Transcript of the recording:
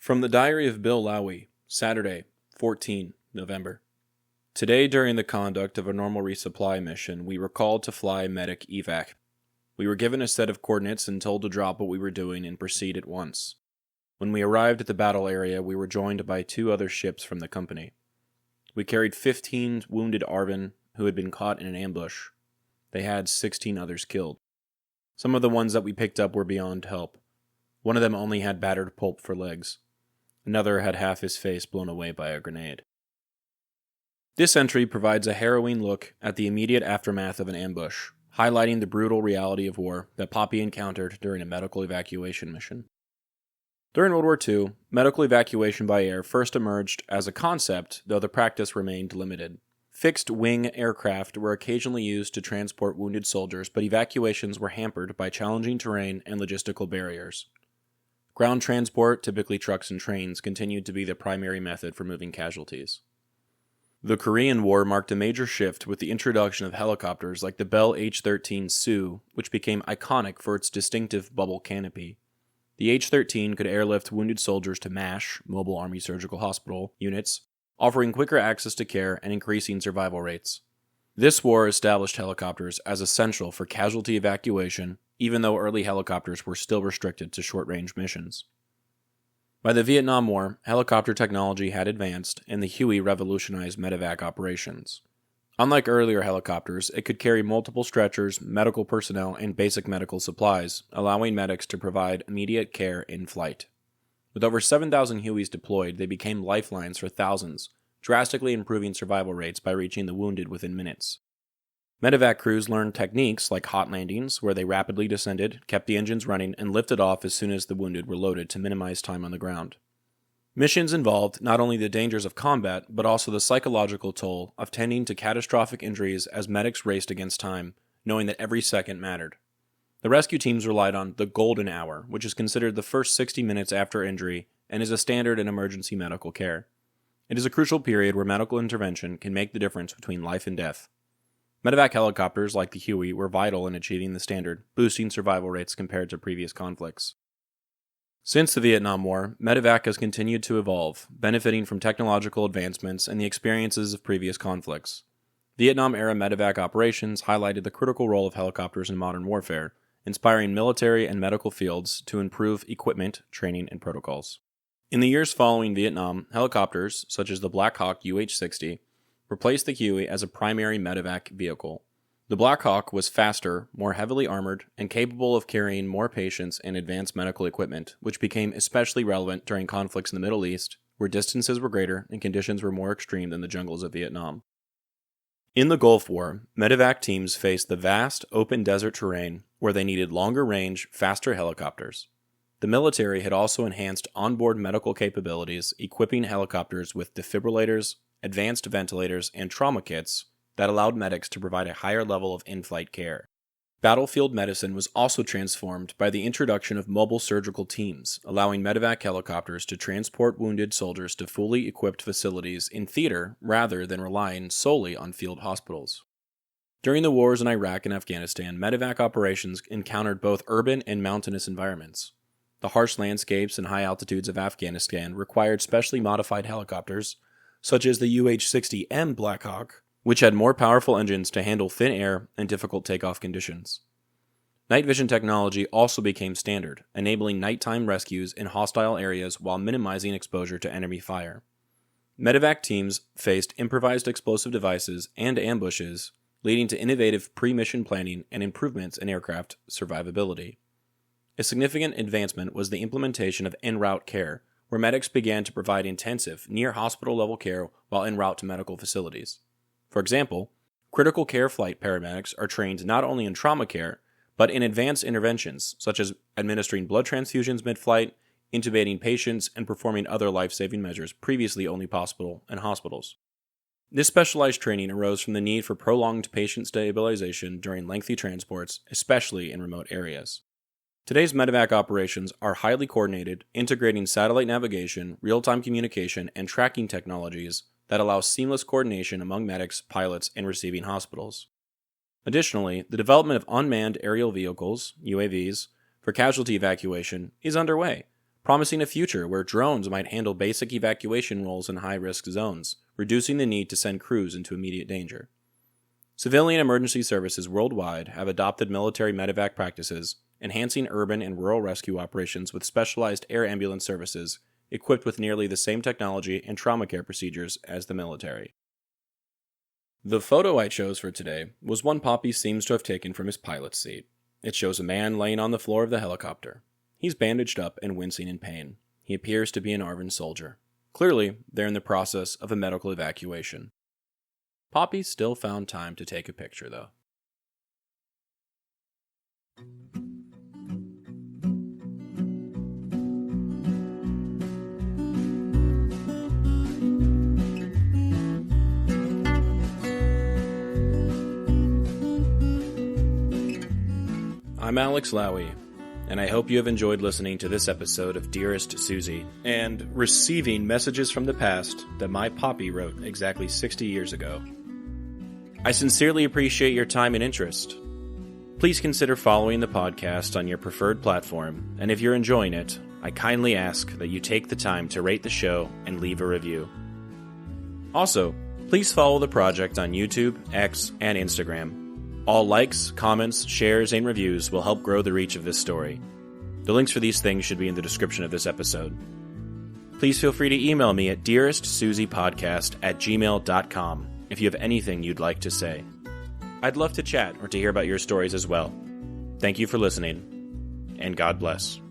From the Diary of Bill Lowy, Saturday, 14 November. Today, during the conduct of a normal resupply mission, we were called to fly medic evac. We were given a set of coordinates and told to drop what we were doing and proceed at once. When we arrived at the battle area, we were joined by 2 other ships from the company. We carried 15 wounded ARVN who had been caught in an ambush. They had 16 others killed. Some of the ones that we picked up were beyond help. One of them only had battered pulp for legs. Another had half his face blown away by a grenade. This entry provides a harrowing look at the immediate aftermath of an ambush, highlighting the brutal reality of war that Popi encountered during a medical evacuation mission. During World War II, medical evacuation by air first emerged as a concept, though the practice remained limited. Fixed-wing aircraft were occasionally used to transport wounded soldiers, but evacuations were hampered by challenging terrain and logistical barriers. Ground transport, typically trucks and trains, continued to be the primary method for moving casualties. The Korean War marked a major shift with the introduction of helicopters like the Bell H-13 Sioux, which became iconic for its distinctive bubble canopy. The H-13 could airlift wounded soldiers to MASH, Mobile Army Surgical Hospital, units, offering quicker access to care and increasing survival rates. This war established helicopters as essential for casualty evacuation, even though early helicopters were still restricted to short-range missions. By the Vietnam War, helicopter technology had advanced, and the Huey revolutionized Medevac operations. Unlike earlier helicopters, it could carry multiple stretchers, medical personnel, and basic medical supplies, allowing medics to provide immediate care in flight. With over 7,000 Hueys deployed, they became lifelines for thousands, drastically improving survival rates by reaching the wounded within minutes. Medevac crews learned techniques like hot landings, where they rapidly descended, kept the engines running, and lifted off as soon as the wounded were loaded to minimize time on the ground. Missions involved not only the dangers of combat, but also the psychological toll of tending to catastrophic injuries as medics raced against time, knowing that every second mattered. The rescue teams relied on the golden hour, which is considered the first 60 minutes after injury and is a standard in emergency medical care. It is a crucial period where medical intervention can make the difference between life and death. Medevac helicopters like the Huey were vital in achieving the standard, boosting survival rates compared to previous conflicts. Since the Vietnam War, Medevac has continued to evolve, benefiting from technological advancements and the experiences of previous conflicts. Vietnam-era Medevac operations highlighted the critical role of helicopters in modern warfare, inspiring military and medical fields to improve equipment, training, and protocols. In the years following Vietnam, helicopters, such as the Black Hawk UH-60, replaced the Huey as a primary Medevac vehicle. The Black Hawk was faster, more heavily armored, and capable of carrying more patients and advanced medical equipment, which became especially relevant during conflicts in the Middle East, where distances were greater and conditions were more extreme than the jungles of Vietnam. In the Gulf War, Medevac teams faced the vast, open desert terrain where they needed longer-range, faster helicopters. The military had also enhanced onboard medical capabilities, equipping helicopters with defibrillators, advanced ventilators, and trauma kits that allowed medics to provide a higher level of in-flight care. Battlefield medicine was also transformed by the introduction of mobile surgical teams, allowing Medevac helicopters to transport wounded soldiers to fully equipped facilities in theater rather than relying solely on field hospitals. During the wars in Iraq and Afghanistan, Medevac operations encountered both urban and mountainous environments. The harsh landscapes and high altitudes of Afghanistan required specially modified helicopters, such as the UH-60M Black Hawk, which had more powerful engines to handle thin air and difficult takeoff conditions. Night vision technology also became standard, enabling nighttime rescues in hostile areas while minimizing exposure to enemy fire. Medevac teams faced improvised explosive devices and ambushes, leading to innovative pre-mission planning and improvements in aircraft survivability. A significant advancement was the implementation of en route care, where medics began to provide intensive, near-hospital-level care while en route to medical facilities. For example, critical care flight paramedics are trained not only in trauma care, but in advanced interventions, such as administering blood transfusions mid-flight, intubating patients, and performing other life-saving measures previously only possible in hospitals. This specialized training arose from the need for prolonged patient stabilization during lengthy transports, especially in remote areas. Today's Medevac operations are highly coordinated, integrating satellite navigation, real-time communication, and tracking technologies that allow seamless coordination among medics, pilots, and receiving hospitals. Additionally, the development of unmanned aerial vehicles, UAVs, for casualty evacuation is underway, promising a future where drones might handle basic evacuation roles in high-risk zones, reducing the need to send crews into immediate danger. Civilian emergency services worldwide have adopted military medevac practices, enhancing urban and rural rescue operations with specialized air ambulance services equipped with nearly the same technology and trauma care procedures as the military. The photo I chose for today was one Popi seems to have taken from his pilot's seat. It shows a man laying on the floor of the helicopter. He's bandaged up and wincing in pain. He appears to be an ARVN soldier. Clearly, they're in the process of a medical evacuation. Popi still found time to take a picture, though. I'm Alex Lowy, and I hope you have enjoyed listening to this episode of Dearest Suzie, and receiving messages from the past that my Popi wrote exactly 60 years ago. I sincerely appreciate your time and interest. Please consider following the podcast on your preferred platform, and if you're enjoying it, I kindly ask that you take the time to rate the show and leave a review. Also, please follow the project on YouTube, X, and Instagram. All likes, comments, shares, and reviews will help grow the reach of this story. The links for these things should be in the description of this episode. Please feel free to email me at dearestsuziepodcast@gmail.com if you have anything you'd like to say. I'd love to chat or to hear about your stories as well. Thank you for listening, and God bless.